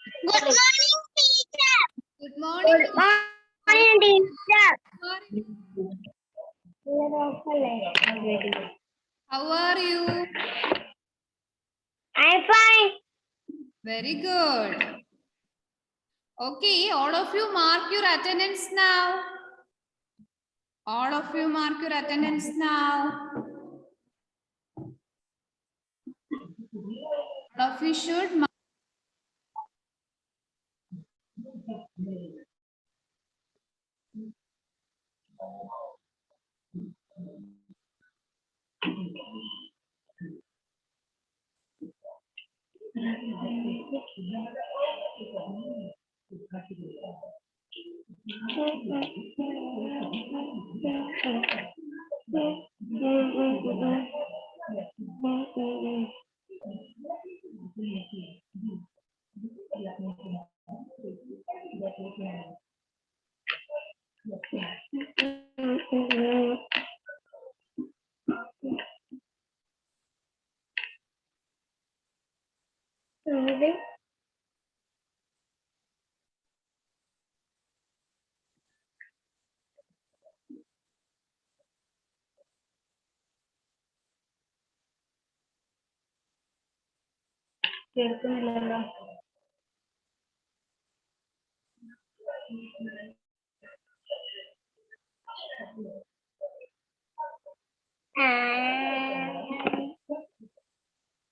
Good morning, teacher. Good morning. Good morning, teacher. How are you? I'm fine. Very good. Okay, all of you mark your attendance now. All of you mark your attendance now. All of you should mark. കേൾക്കുന്നില്ലല്ലോ.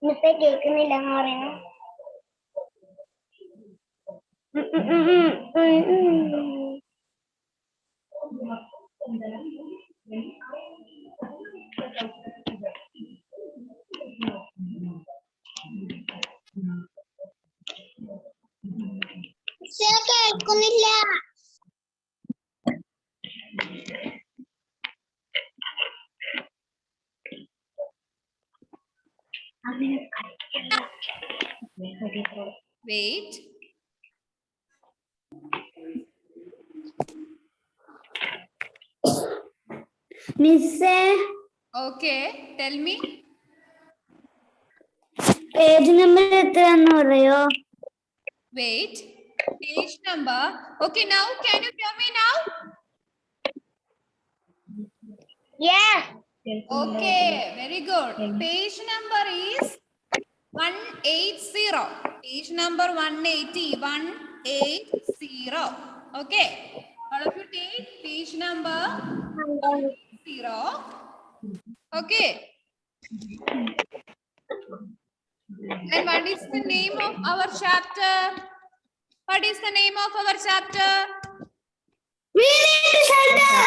ഇന്നത്തെ കേൾക്കുന്നില്ല എന്ന് പറയുന്നു. കേൾക്കുന്നില്ല. Wait. മിസ്സേ, Okay, tell me. Page number എത്രയാന്ന് പറയോ? Wait. Page number. Okay, now can you hear me now? Yes. Okay, very good. Page number is 180. Page number 180. 180. Okay. All of you take page number 180. Okay. And what is the name of our chapter? What is the name of our chapter? We need shelter.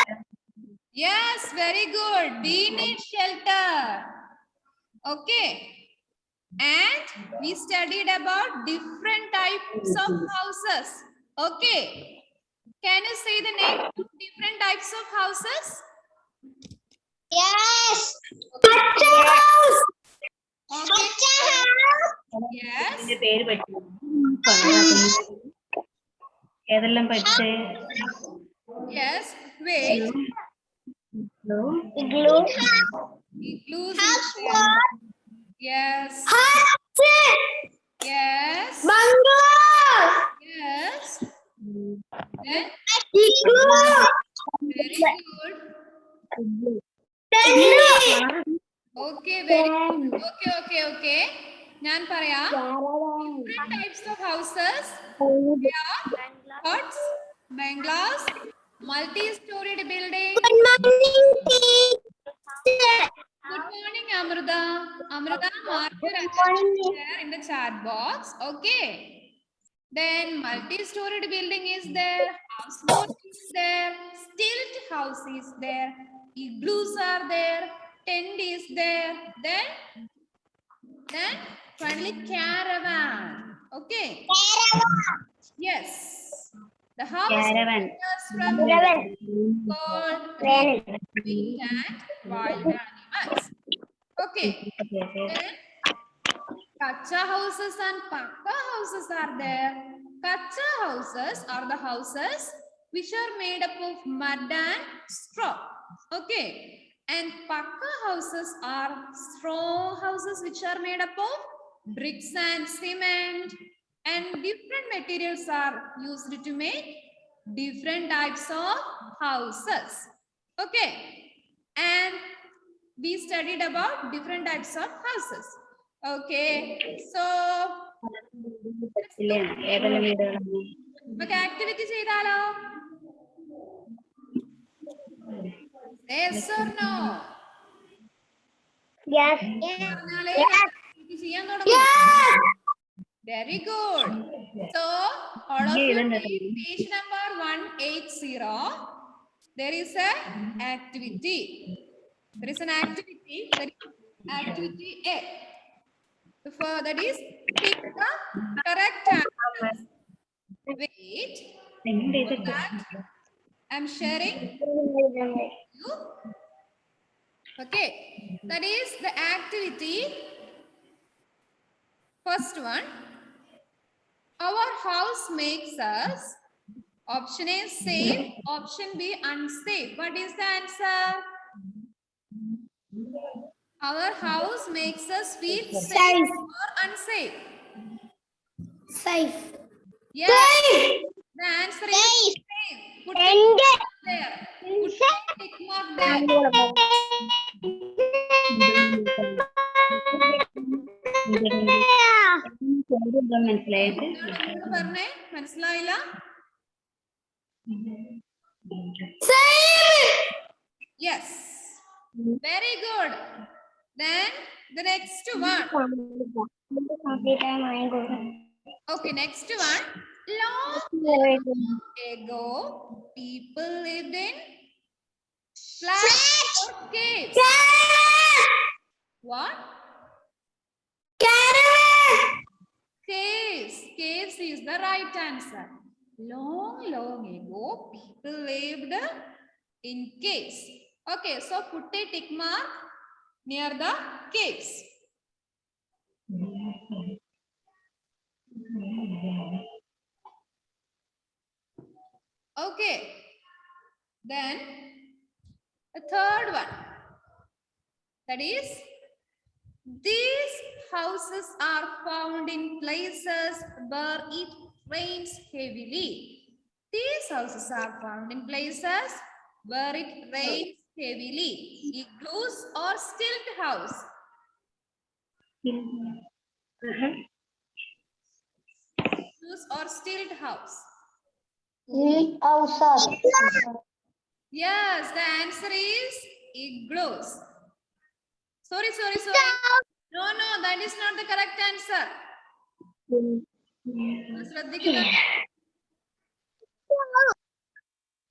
Yes, very good. We need shelter. Okay. And we studied about different types of houses. Okay. Can you say the name of different types of houses? Yes. Pachcha house. Okay. Pachcha house. Yes. പേര് പഠിച്ചു ഏതെല്ലാം പഠിച്ചേ? Yes. Wait. Igloo. Igloos. House what? Yes. House. Yes. Bungalow. Yes. Then Igloo. very good. Okay, very good. Okay. ഞാൻ പറയാം. Different types of houses. There are huts, bungalows, multi-storied buildings. Good morning, teacher. Good morning, Amrita. Amrita, mark your Good attention morning. there in the chat box. Okay. Then multi-storied building is there, houseboat is there, stilt house is there, igloos are there, tent is there. Then finally caravan. Okay. Yes. The house Caravan. differs from cold, wind, and wild animals. Okay. Then Kacha houses and Pakka houses are there. Kacha houses are the houses which are made up of mud and straw. Okay. And Pakka houses are straw houses which are made up of bricks and cement. and different materials are used to make different types of houses. Okay, and we studied about different types of houses. Okay, so ഏതെല്ലാം വീടുകളാണ്? നമുക്ക് activity ചെയ്താലോ? Yes or no? Yes. പറഞ്ഞാലേ Yes. activity ചെയ്യാൻ തുടങ്ങും. Very good. So all of you take page number 180. There is a activity. There is an activity. That is activity A. That is pick the correct answer. Wait. I'm sharing you. Okay. That is the activity. First one. Our house makes us. Option A safe. Option B unsafe. What is the answer? Our house makes us feel safe or unsafe? Safe. Yes. The answer is safe. Put a tick mark there. Put a tick mark there. മനസ്സിലായത്? എന്താണ് പറഞ്ഞേ? മനസ്സിലായില്ല? Yes. Very good. Then the next one. Okay, next one. Long ago, people lived in flats or caves. What? Caves. Caves is the right answer. Long ago, people lived in caves. Okay, so put a tick mark near the caves. Okay, then the third one. That is, these houses are found in places where it rains heavily. These houses are found in places where it rains heavily. Igloos or stilt house? Igloos or stilt house? Yes, the answer is igloos. Sorry. No, that is not the correct answer.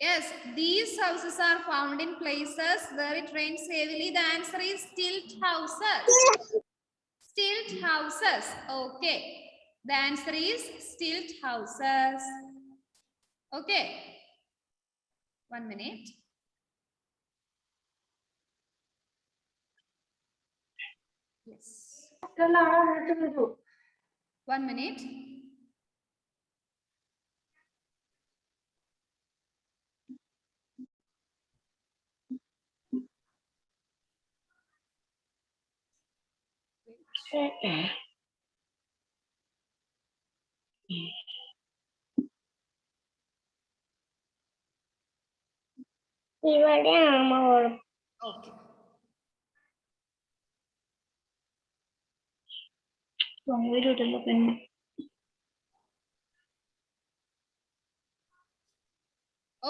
Yes, these houses are found in places where it rains heavily. The answer is stilt houses. Stilt houses. Okay. The answer is stilt houses. Okay. 1 minute. Yes. 1 minute. Okay.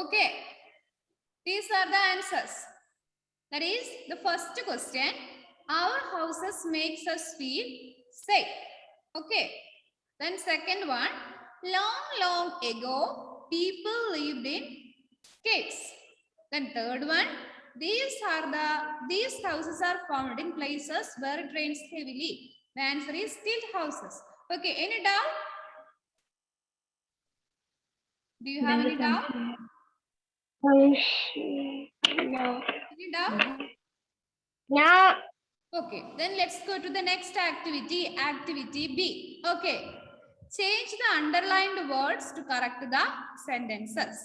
Okay. These are the answers. That is the first question. Our houses makes us feel safe. Okay. Then second one. Long ago, people lived in caves. Then third one. These houses are found in places where it rains heavily. The answer is stilt houses. Okay. Any doubt? Do you have any doubt? No. Any doubt? No. Okay, then let's go to the next activity, activity B. Okay, change the underlined words to correct the sentences.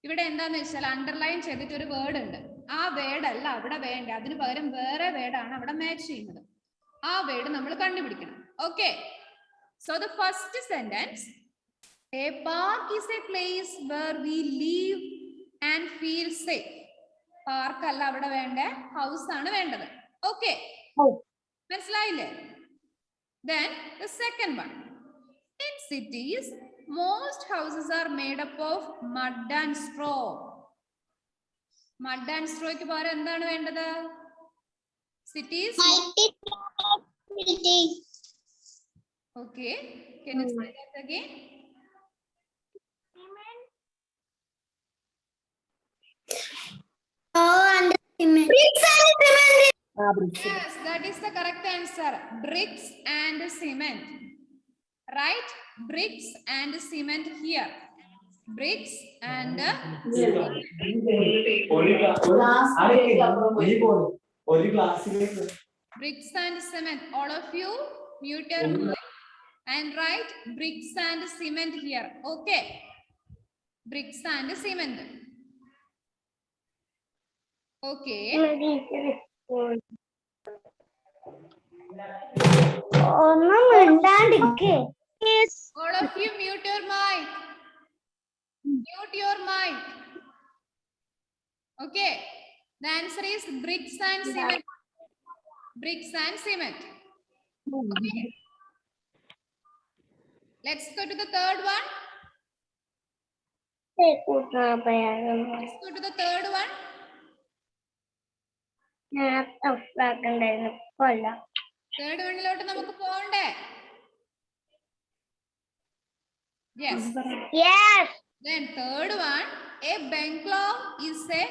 ഇവിടെ എന്താന്ന് വെച്ചാൽ underline ചെയ്തിട്ട് ഒരു word ഉണ്ട്. ആ word അല്ല അവിടെ വേണ്ട, അതിന് പകരം വേറെ വേർഡാണ് അവിടെ മാച്ച് ചെയ്യുന്നത്. ആ വേർഡ് നമ്മൾ കണ്ടുപിടിക്കണം. Okay, So the first sentence, a park is a place where we live and feel safe. Park alla avada vende, house aanu vendad. Okay. മനസ്സിലായില്ലേ? Then the second one, in cities most houses are made up of mud and straw. Mud and straw ക്ക് പകരം എന്താണ് വേണ്ടത്? Cities. Okay, can you say that again? Yes, that is the correct answer. Bricks and cement. Right? Bricks and cement here. Bricks and bricks and cement. All of you mute your mic and write bricks and cement here. Okay. Bricks and cement. Okay. All of you mute your mic. Mute your mic. Okay. The answer is bricks and cement. Bricks and cement. Okay. Let's go to the third one. Let's go to the third one. Third one ലോട്ട് നമുക്ക് പോകണ്ടേ? Yes. Then third one, a bungalow is a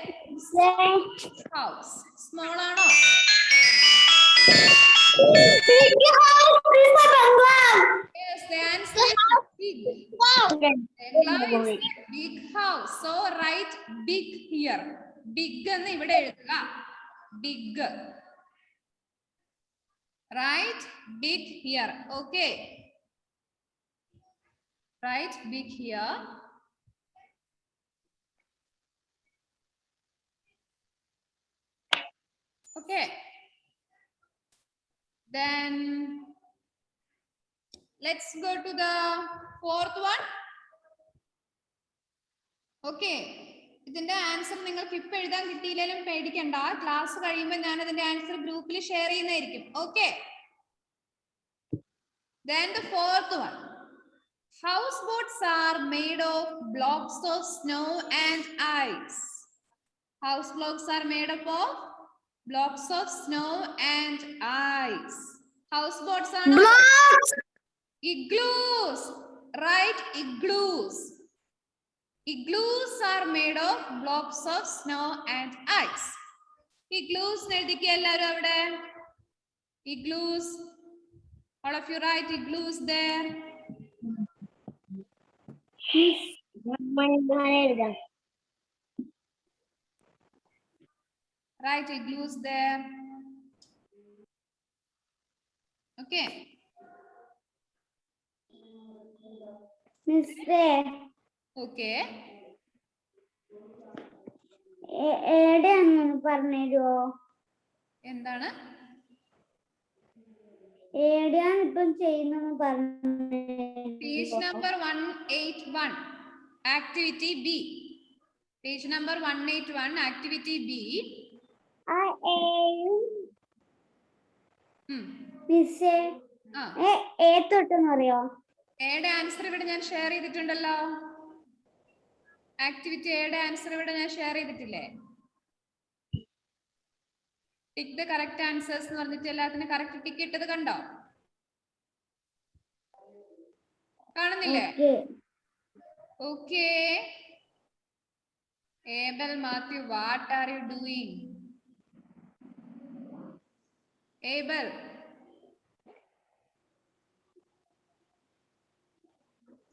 house. Small ആണോ? Yes, the answer is big. Bungalow is a big house. So write big here. Big എന്ന് ഇവിടെ എഴുതുക. Big. Right? Big here. Okay. Right? Big here. Okay. Then let's go to the fourth one. Okay. ഇതിന്റെ answer നിങ്ങൾക്ക് ഇപ്പൊ എഴുതാൻ കിട്ടിയില്ലെങ്കിലും പേടിക്കണ്ട. Class കഴിയുമ്പോൾ ഞാൻ അതിന്റെ ആൻസർ ഗ്രൂപ്പിൽ ഷെയർ ചെയ്യുന്നതായിരിക്കും. Okay. Then the fourth one. Houseboats are made of blocks of snow and ice. House blocks are made up of blocks of snow and ice. Houseboats are blocks. Igloos. Right? Igloos. Igloos are made of blocks of snow and ice. Igloos എഴുതിക്കുക എല്ലാവരും അവിടെ. Igloos. All of you write igloos there. Write igloos there. Okay. Okay. പറഞ്ഞോ എന്താണ്? എവിടെയാണ് ഇപ്പം ചെയ്യുന്നത് പറഞ്ഞു. Page number 181, activity B. Page number 181, activity B. മിസ്സേ A തൊട്ടെന്ന് അറിയോ? എയുടെ ആൻസർ ഇവിടെ ഞാൻ ഷെയർ ചെയ്തിട്ടുണ്ടല്ലോ. ആക്ടിവിറ്റി എയുടെ ആൻസർ ഇവിടെ ഞാൻ ഷെയർ ചെയ്തിട്ടില്ലേ? ടിക്ക് ദ കറക്റ്റ് ആൻസേഴ്സ് എന്ന് പറഞ്ഞിട്ട് എല്ലാത്തിനും കറക്റ്റ് ടിക്ക് ഇട്ടത് കണ്ടോ? കാണുന്നില്ലേ? Okay. Abel Mathew, what are you doing? Abel.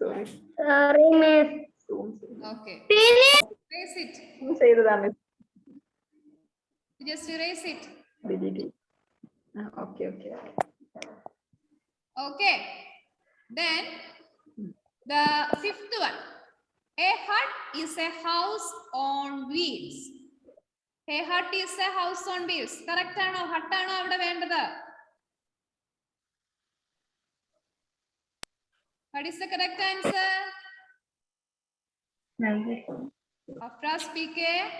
Sorry, miss. Okay. Erase it. Just erase it. Okay. Okay. Then the fifth one. A hut is a house on wheels. A hut is a house on wheels. Correct ആണോ? Hut ആണോ അവിടെ വേണ്ടത്? What is the correct answer? Afra, speak it.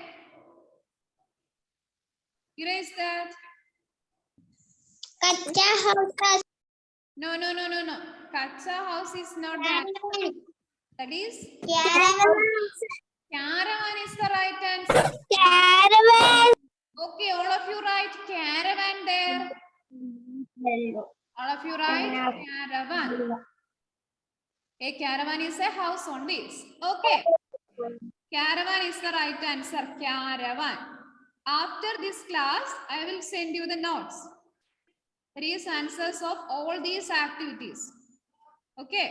Erase that. Kacha house. No. Kacha house is not the answer. That is caravan is the right answer. Caravan. Okay, all of you write caravan there. All of you write caravan. A caravan is a house on wheels. Okay. Caravan is the right answer. Caravan. After this class, I will send you the notes. There is answers of all these activities. Okay.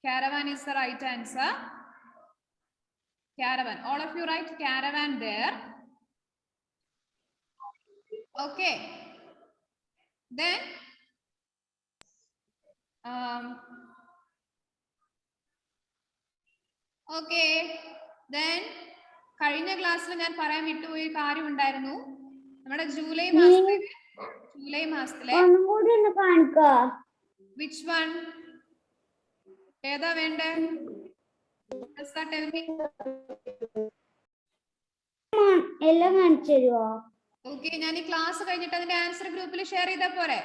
Caravan is the right answer. Caravan. All of you write caravan there. Okay. Then okay. Then കഴിഞ്ഞ ക്ലാസ്സിൽ ഞാൻ പറയാൻ വിട്ടുപോയ കാര്യം ഉണ്ടായിരുന്നു. നമ്മുടെ July മാസത്തിലെ which one? ഏതാ വേണ്ടേ? എല്ലാം കാണിച്ചു തരുമോ? ഓക്കെ, ഞാൻ ഈ ക്ലാസ് കഴിഞ്ഞിട്ട് അതിന്റെ ആൻസർ ഗ്രൂപ്പിൽ ഷെയർ ചെയ്താ പോരെ?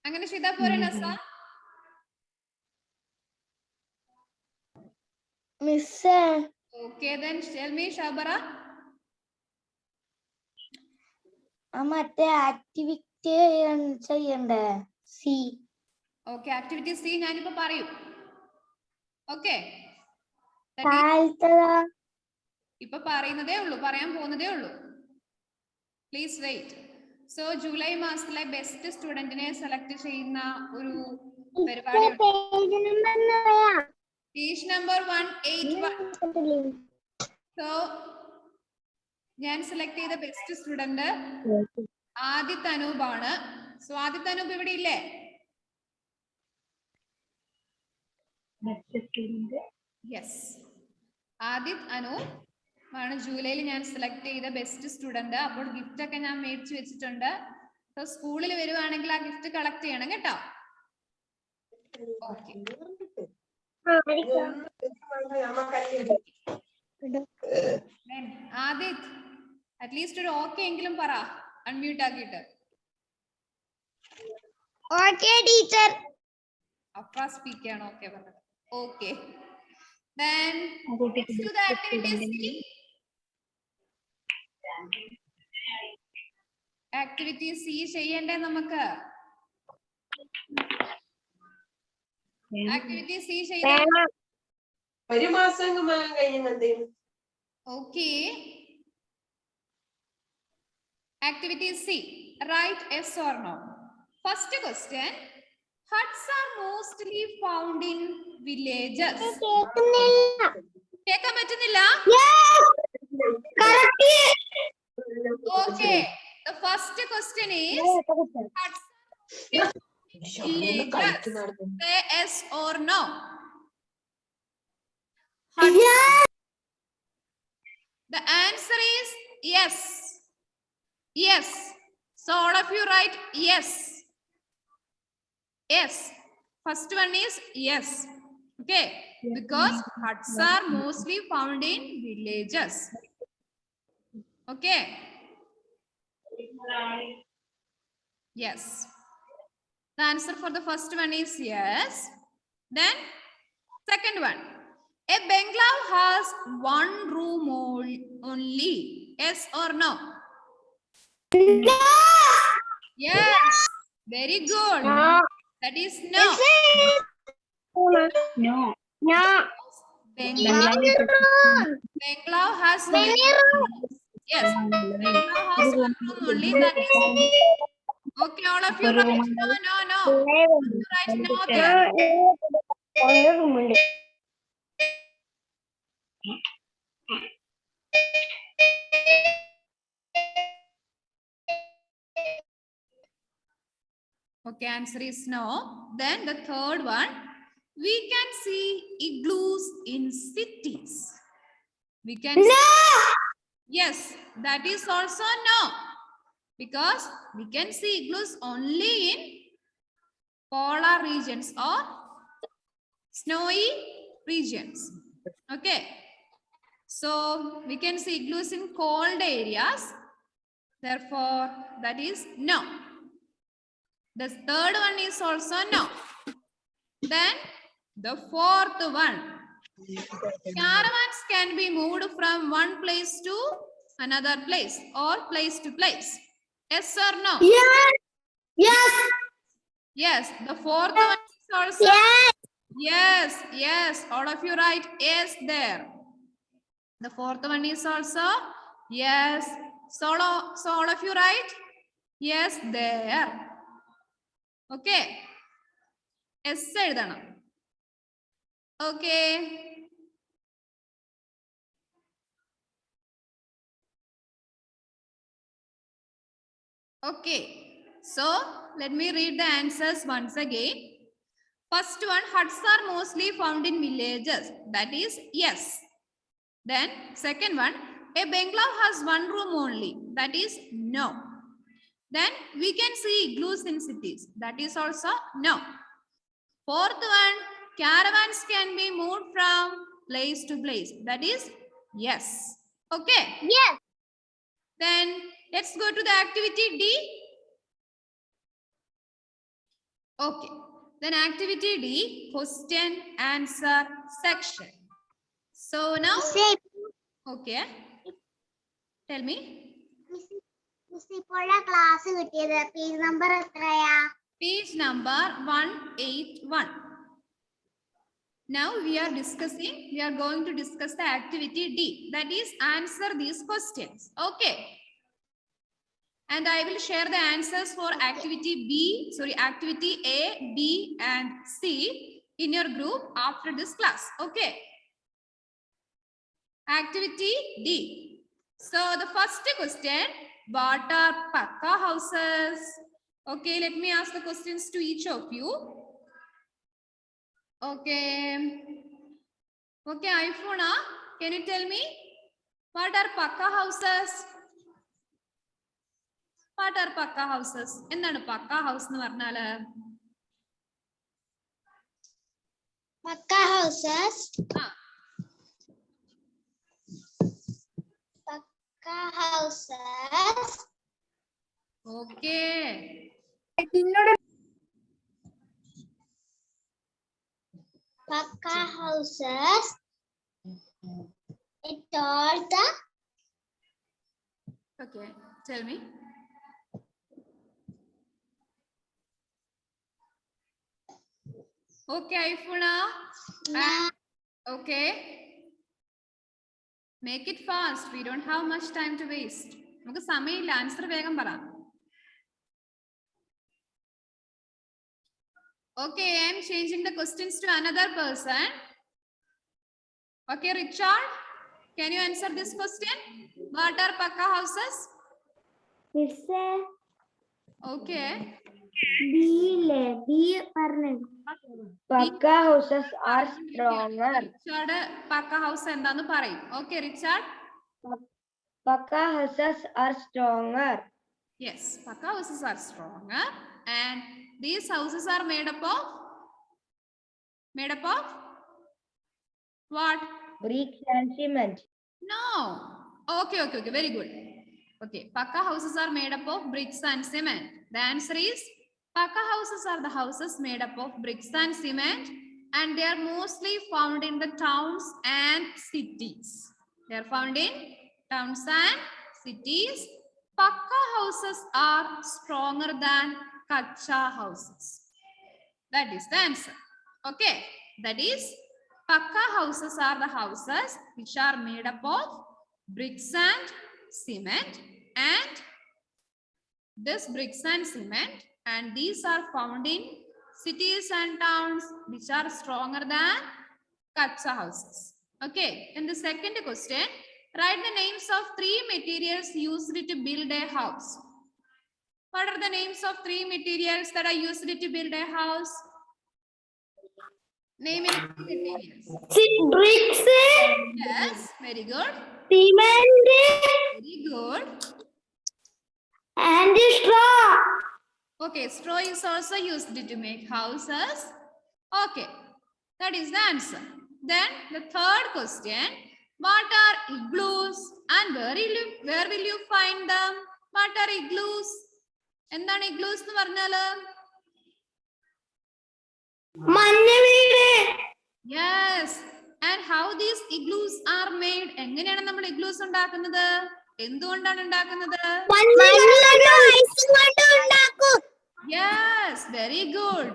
അങ്ങനെ ചെയ്താ പോരെ നസ? മിസ്സേ. Okay, then tell me Shabara. മറ്റേ ആക്ടിവിറ്റി ചെയ്യണ്ടേ? സി. Okay, activity C ഞാനിപ്പോ പറയും. Okay. ഇപ്പൊ പറയുന്നതേ ഉള്ളൂ, പറയാൻ പോകുന്നതേ ഉള്ളൂ. Please wait. സോ ജൂലൈ മാസത്തിലെ ബെസ്റ്റ് സ്റ്റുഡന്റിനെ സെലക്ട് ചെയ്യുന്ന ഒരു പരിപാടി. Page number 181. സോ ഞാൻ സെലക്ട് ചെയ്ത ബെസ്റ്റ് സ്റ്റുഡന്റ് ആദിത് അനൂപ് ആണ്. സോ ആദിത് അനൂപ് ഇവിടെ ഇല്ലേ? യെസ്, ആദിത് അനൂപ് ആണ് ജൂലൈയിൽ ഞാൻ സെലക്ട് ചെയ്ത ബെസ്റ്റ് സ്റ്റുഡന്റ്. അപ്പോൾ ഗിഫ്റ്റ് ഒക്കെ ഞാൻ മേടിച്ചു വെച്ചിട്ടുണ്ട്. സോ സ്കൂളിൽ വരുവാണെങ്കിൽ ആ ഗിഫ്റ്റ് കളക്ട് ചെയ്യണം കേട്ടോ. ഓക്കെ, ആദിത് അറ്റ്ലീസ്റ്റ് ഒരു ഓക്കെ എങ്കിലും പറ, അൺമ്യൂട്ട് ആക്കിയിട്ട്. Okay teacher. അഫ്ര സ്പീക്ക് ചെയ്യണം. ഓക്കെ പറഞ്ഞത്. Okay, then let's do the activity C. Activity C ചെയ്യണ്ടേ നമുക്ക്? Activity C ചെയ്യണം. ഒരു മാസം കഴിയുന്നുണ്ട്. Okay. Activity C. Write yes or no. First question. Huts are mostly found in villages. കേൾക്കാൻ പറ്റുന്നില്ല? Okay. The first question is huts are villages. Say yes or no. The answer is yes. Yes. So all of you write yes. Yes. First one is yes. Okay. Because huts are mostly found in villages. Okay. Yes. The answer for the first one is yes. Then second one. A bungalow has one room only. Yes or no? No. Yes. Very good. No. That is no. No. No. Bungalow has many rooms. Yes. Bungalow has one room only. That is okay. All of you write no. You write no there. Okay, answer is no. Then the third one, we can see igloos in cities. We can see Yes, that is also no. Because we can see igloos only in polar regions or snowy regions. Okay. So we can see igloos in cold areas. Therefore, that is no. The third one is also no. Then the fourth one. Caravans can be moved from one place to another place or place to place. Yes or no? Yes. Yes. Yes. The fourth one is also Yes. yes. Yes. All of you write yes there. The fourth one is also yes. So all of you write yes there. Okay. Yes എഴുതണം. Okay. Okay. So let me read the answers once again. First one, huts are mostly found in villages. That is yes. Then second one, a bungalow has one room only. That is no. Then we can see igloos in cities. That is also no. Fourth one, caravans can be moved from place to place. That is yes. Okay. Yes. Then let's go to the activity D. Okay. Then activity D, question answer section. So now, okay. Tell me. ഇപ്പോഴാ class കിട്ടിയത് page number എത്രയാ? Page number 181. Now we are going to discuss the activity D. That is answer these questions. Okay. And I will share the answers for activity A, B and C in your group after this class. Okay. Activity D. So the first question, what are Pakka houses? Okay, let me ask the questions to each of you. Okay. Okay, Ifuna, can you tell me what are Pakka houses? What are Pakka houses? എന്താണ് Pakka house എന്ന് പറഞ്ഞാല്? Pakka houses. Pakka houses. Okay. Pakka houses. It all the. Okay, tell me. Okay, Ifuna. Okay. Make it fast. We don't have much time to waste. നമുക്ക് സമയമില്ല. Answer വേഗം പറ. Okay, I am changing the questions to another person. Okay, Richard, can you answer this question? What are Pakka houses? It's a Okay. Pakka houses are stronger. Richard, Pakka house എന്താന്ന് പറയും. Okay, Richard. Pakka houses are stronger. Yes, Pakka houses are stronger, and these houses are made up of what? Bricks and cement. No. Okay, very good. Okay, Pakka houses are made up of bricks and cement. The answer is Pakka houses are the houses made up of bricks and cement, and they are mostly found in the towns and cities. They are found in towns and cities. Pakka houses are stronger than Kacha houses. That is the answer. Okay, that is Pakka houses are the houses which are made up of bricks and cement, and this bricks and cement, and these are found in cities and towns which are stronger than Kacha houses. Okay, and the second question, write the names of 3 materials used to build a house. What are the names of 3 materials that are used to build a house? Name any three materials. Bricks, Yes, very good. cement, Very good. and straw. Okay, straw is also used to make houses. Okay, that is the answer. Then the third question, what are igloos and where will you find them? What are igloos? എന്താണ് igloos എന്ന് പറഞ്ഞാല്? മഞ്ഞ വീട്. Yes. And how these igloos are made? എങ്ങനെയാണ് നമ്മൾ igloos ഉണ്ടാക്കുന്നത്? എന്തുകൊണ്ടാണ് ഉണ്ടാക്കുന്നത്? Yes, very good.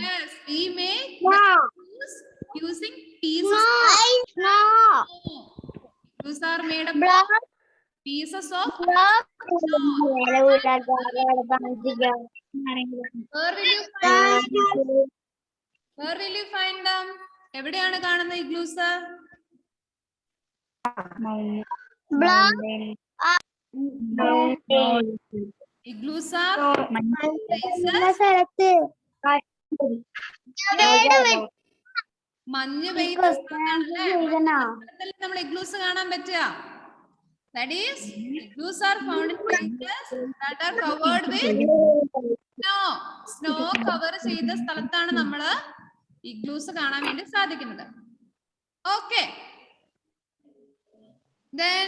Yes, we make the igloos using pieces of snow. Igloos are made up of pieces of snow. Where will you find them? എവിടെയാണ് കാണുന്ന igloos? Igloos are places. മഞ്ഞ് പെയ്യുന്ന സ്ഥലത്താണല്ലേ നമ്മൾ igloos കാണാൻ പറ്റുക. That is, igloos are found in places that are covered with snow. Snow cover ചെയ്ത സ്ഥലത്താണ് നമ്മൾ igloos കാണാൻ വേണ്ടി സാധിക്കുന്നത്. Okay. Then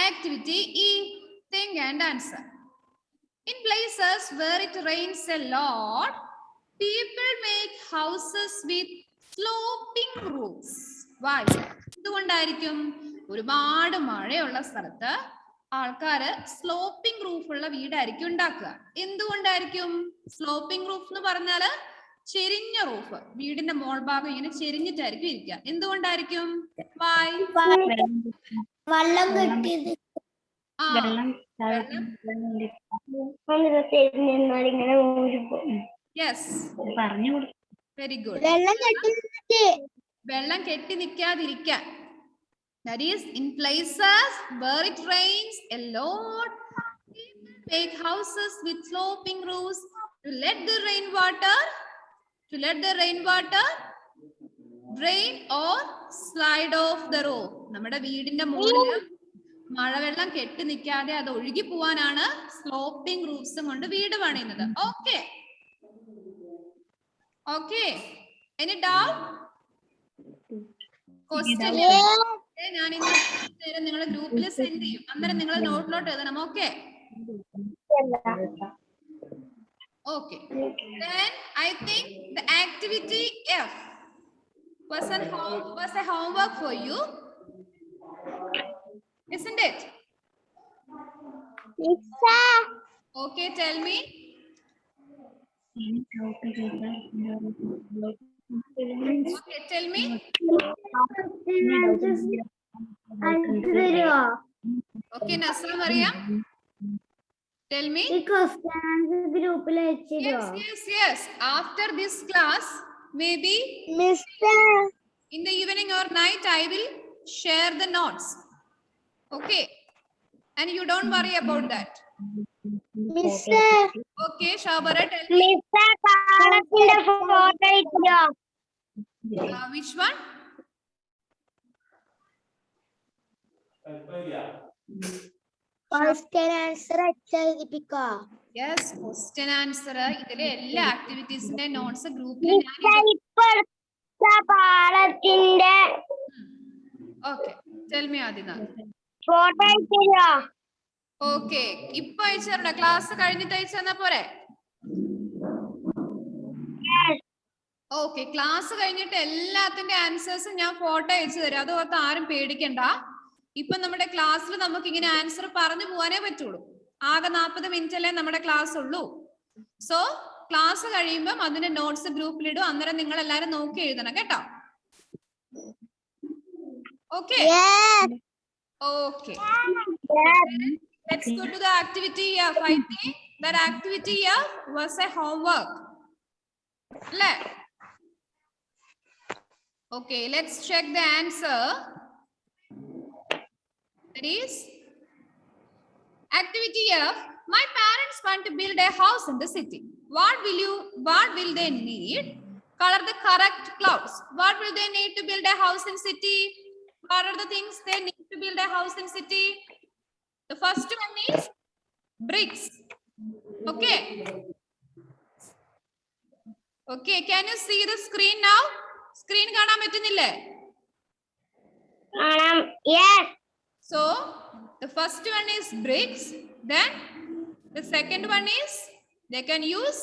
activity E, think and answer. In places where it rains a lot, people make houses with sloping roofs. Why? എന്തുകൊണ്ടായിരിക്കും? ഒരുപാട് മഴയുള്ള സ്ഥലത്ത് ആൾക്കാര് സ്ലോപ്പിംഗ് റൂഫ് ഉള്ള വീടായിരിക്കും ഉണ്ടാക്കുക. എന്തുകൊണ്ടായിരിക്കും? സ്ലോപ്പിംഗ് റൂഫ് എന്ന് പറഞ്ഞാല് ചെരിഞ്ഞ റൂഫ്, വീടിന്റെ മോൾ ഭാഗം ഇങ്ങനെ ചെരിഞ്ഞിട്ടായിരിക്കും ഇരിക്കുക. എന്തുകൊണ്ടായിരിക്കും? Why? വെള്ളം കെട്ടിയത്. Yes. Very good. വെള്ളം കെട്ടി നിൽക്കാതിരിക്കാൻ. That is, in places where it rains a lot, people make houses with sloping roofs to let the rainwater drain or slide off the roof. നമ്മുടെ വീടിന്റെ മുകളിൽ മഴവെള്ളം കെട്ടി നിൽക്കാതെ അത് ഒഴുകി പോവാനാണ് സ്ലോപ്പിംഗ് റൂഫ്സ് കൊണ്ട് വീട് പണിയുന്നത്. Okay okay, any doubt? Question ഞാൻ ഇന്ന് നിങ്ങൾ ഗ്രൂപ്പിൽ സെൻഡ് ചെയ്യും, അന്നേരം നിങ്ങൾ നോട്ടിലോട്ട് എഴുതണം. Okay okay. Then I think the activity F was a homework for you, isn't it? Okay, tell me. Okay, tell me. Okay, Nasra Mariam, tell me. Yes. After this class, maybe in the evening or night, I will share the notes. Okay, and you don't worry about that. Okay, Shabara, tell me. Which one? Question answer Yes, question answer. ഇതിലെ എല്ലാ ആക്ടിവിറ്റീസിന്റെ notes ഗ്രൂപ്പിൽ okay. Tell me Adinath. Okay, ഇപ്പൊ അയച്ചു class കഴിഞ്ഞിട്ട് അയച്ചു തന്നാ പോരെ? Okay, class കഴിഞ്ഞിട്ട് എല്ലാത്തിന്റെ ആൻസേഴ്സും ഞാൻ ഫോട്ടോ അയച്ചു തരാം. അതോർത്ത് ആരും പേടിക്കണ്ട. ഇപ്പൊ നമ്മുടെ ക്ലാസ്സിൽ നമുക്ക് ഇങ്ങനെ ആൻസർ പറഞ്ഞു പോകാനേ പറ്റുള്ളൂ. ആകെ 40 മിനിറ്റ് അല്ലേ നമ്മുടെ ക്ലാസ് ഉള്ളൂ. സോ ക്ലാസ് കഴിയുമ്പം അതിന്റെ നോട്ട്സ് ഗ്രൂപ്പിലിടും. അന്നേരം നിങ്ങൾ എല്ലാരും നോക്കി എഴുതണം കേട്ടോ. Okay okay. Let's go to the activity F. I think that activity F was a homework. Okay, let's check the answer. That is activity F. My parents want to build a house in the city. What will they need? Color the correct clouds. What will they need to build a house in city? What are the things they need to build a house in city? The first one is bricks. Okay. Okay, can you see the screen now? Screen കാണാൻ പറ്റുന്നില്ലേ? Yes. So, the first one is bricks. Then, the second one is they can use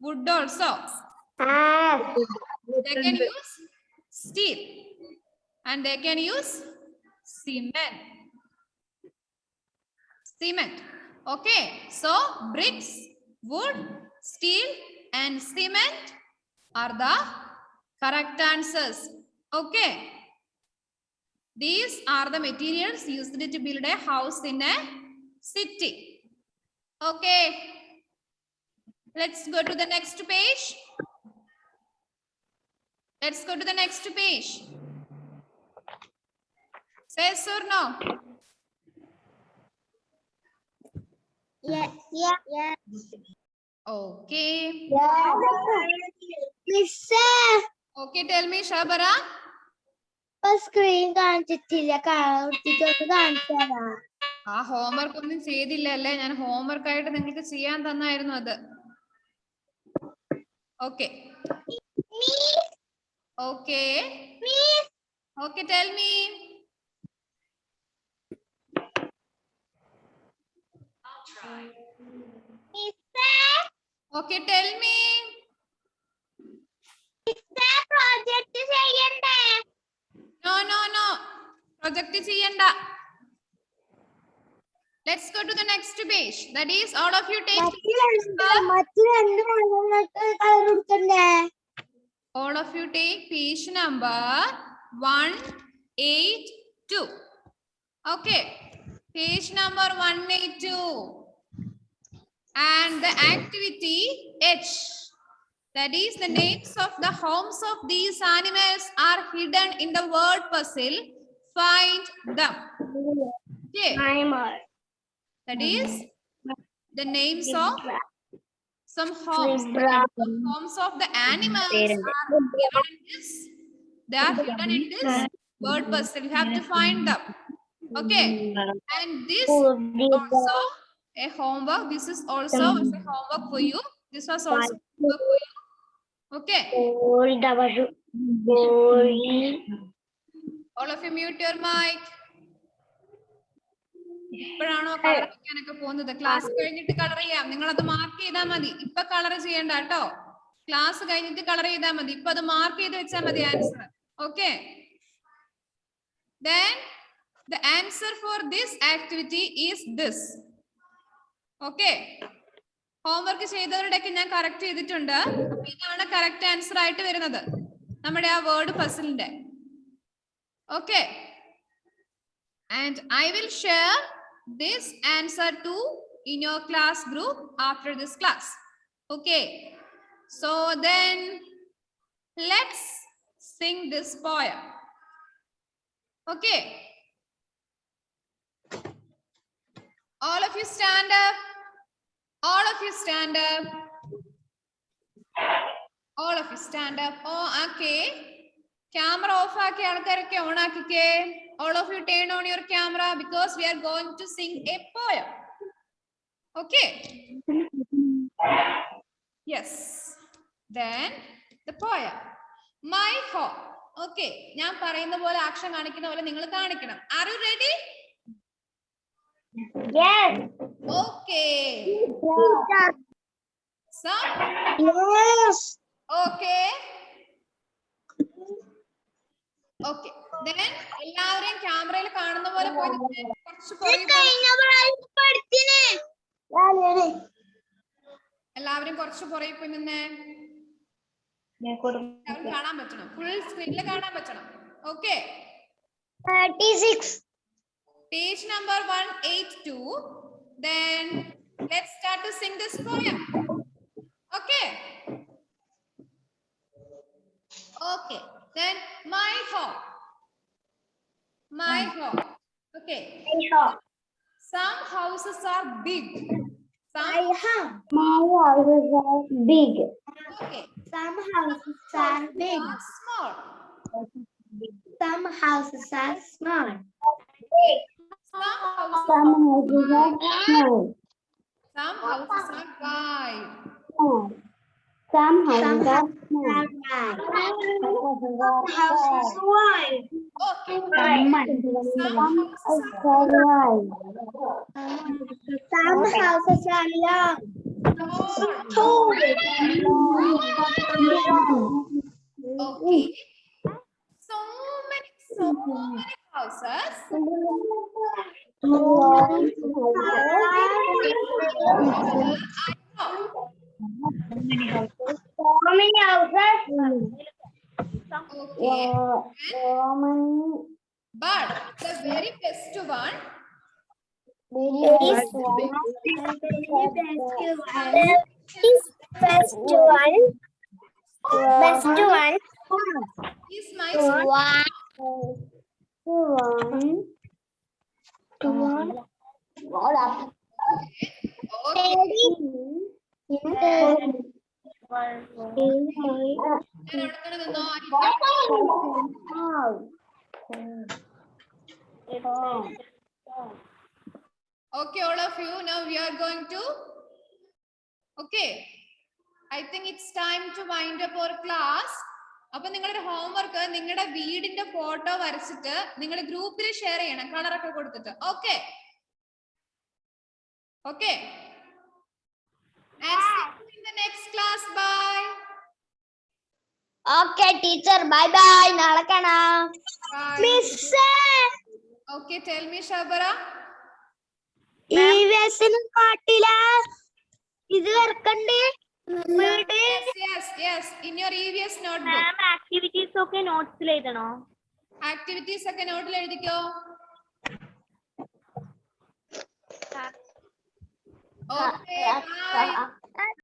wood also. They can use steel. And they can use cement. Cement. Okay. So, bricks, wood, steel, and cement are the correct answers. Okay. These are the materials used to build a house in a city. Okay. Let's go to the next page. Let's go to the next page. Yes or no? Yes. Yes. Okay. Miss, Okay, tell me, Shabara. screen കാണിച്ചിട്ടില്ല കാണിച്ചിട്ടൊന്ന് കാണിച്ചു തരാം. ആ homework ഒന്നും ചെയ്തില്ല അല്ലേ? ഞാൻ homework ആയിട്ട് നിങ്ങൾക്ക് ചെയ്യാൻ തന്നായിരുന്നു അത്. Okay okay okay, tell me. Okay, tell me. Project ചെയ്യണ്ടേ? നോ നോ നോ, പ്രൊജക്ട് ചെയ്യണ്ട. Let's go to the next page. That is, all of you take മറ്റു രണ്ട് മുഴുവങ്ങൾക്ക് കളർ കൊടുക്കണ്ടേ? all of you take page number 182. Okay, page number 182. And the activity H, that is, the names of the homes of these animals are hidden in the word puzzle. Find them. Okay, that is, the names of some homes. The homes of the animals are given in this. They are hidden in this word puzzle. You have to find them. Okay, and this also a homework. This is also a homework for you. This was also homework for you. Okay. All of you mute your mic. ഇപ്പോഴാണോ colour ചെയ്യാനൊക്കെ പോകുന്നത്? Class കഴിഞ്ഞിട്ട് colour ചെയ്യാം. നിങ്ങൾ അത് mark ചെയ്താൽ മതി. ഇപ്പൊ കളർ ചെയ്യണ്ട കേട്ടോ. ക്ലാസ് കഴിഞ്ഞിട്ട് കളർ ചെയ്താൽ മതി. ഇപ്പൊ അത് മാർക്ക് ചെയ്ത് വെച്ചാൽ മതി answer. Okay. Then the answer for this activity is this. Okay. Homework ചെയ്തവരുടെയൊക്കെ ഞാൻ കറക്റ്റ് ചെയ്തിട്ടുണ്ട്. ഇതാണ് കറക്റ്റ് ആൻസർ ആയിട്ട് വരുന്നത് നമ്മുടെ ആ വേർഡ് പസിലിന്റെ. Okay. And I will share this answer too in your class group after this class. Okay. So then let's sing this poem. Okay. All of you stand up. All of you stand up. All of you stand up. Oh, okay. Camera off ആക്കി ആൾക്കാരൊക്കെ on ആക്കിക്കേ. All of you turn on your camera because we are going to sing a poem. Okay. Yes. Then the poem. My home. Okay. ഞാൻ പറയുന്ന പോലെ action കാണിക്കുന്ന പോലെ നിങ്ങൾ കാണിക്കണം. Are you ready? Yes. Okay. So, Yes. okay. Okay. Then എല്ലാവരെയും ക്യാമറയിൽ കാണുന്ന പോലെ പോയി കുറച്ച് എല്ലാവരും കുറച്ച് പുറകെ പോയി നിന്നേ. കാണാൻ പറ്റണം. ഫുൾ സ്ക്രീനിൽ കാണാൻ പറ്റണം. Okay. 36. Page number 182. Then let's start to sing this poem. Okay. Okay. Then my home. My home. Okay. Some houses are big. Some My house is big. okay. Some houses are big. Small. Some houses are small. Some houses Some are houses are small. Some houses are wide. Some houses are small. Some houses are wide. Okay. Some houses are wide. Some houses are long. tall. Okay. So many houses. How many houses? Okay. But the very best one is my okay. ഞാൻ അവിടെ തന്നെ നിന്നോ Okay, all of you, now we are going to okay. I think it's time to wind up our class. അപ്പൊ നിങ്ങളുടെ homework നിങ്ങളുടെ വീടിന്റെ photo വരച്ചിട്ട് നിങ്ങളുടെ ഗ്രൂപ്പിൽ ഷെയർ ചെയ്യണം കളറൊക്കെ കൊടുത്തിട്ട് okay okay and see you in the next class. Bye. Okay, teacher. Bye bye. നാളെ കാണാം. Bye. Miss. Okay, tell me Shabara. EVS കാട്ടില ഇത് വരക്കണ്ടേ Yes, in your EVS notebook. Activities ഒക്കെ നോട്ട്സിൽ എഴുതണോ? Activities ഒക്കെ നോട്ടിൽ എഴുതിക്കോ. Okay, bye.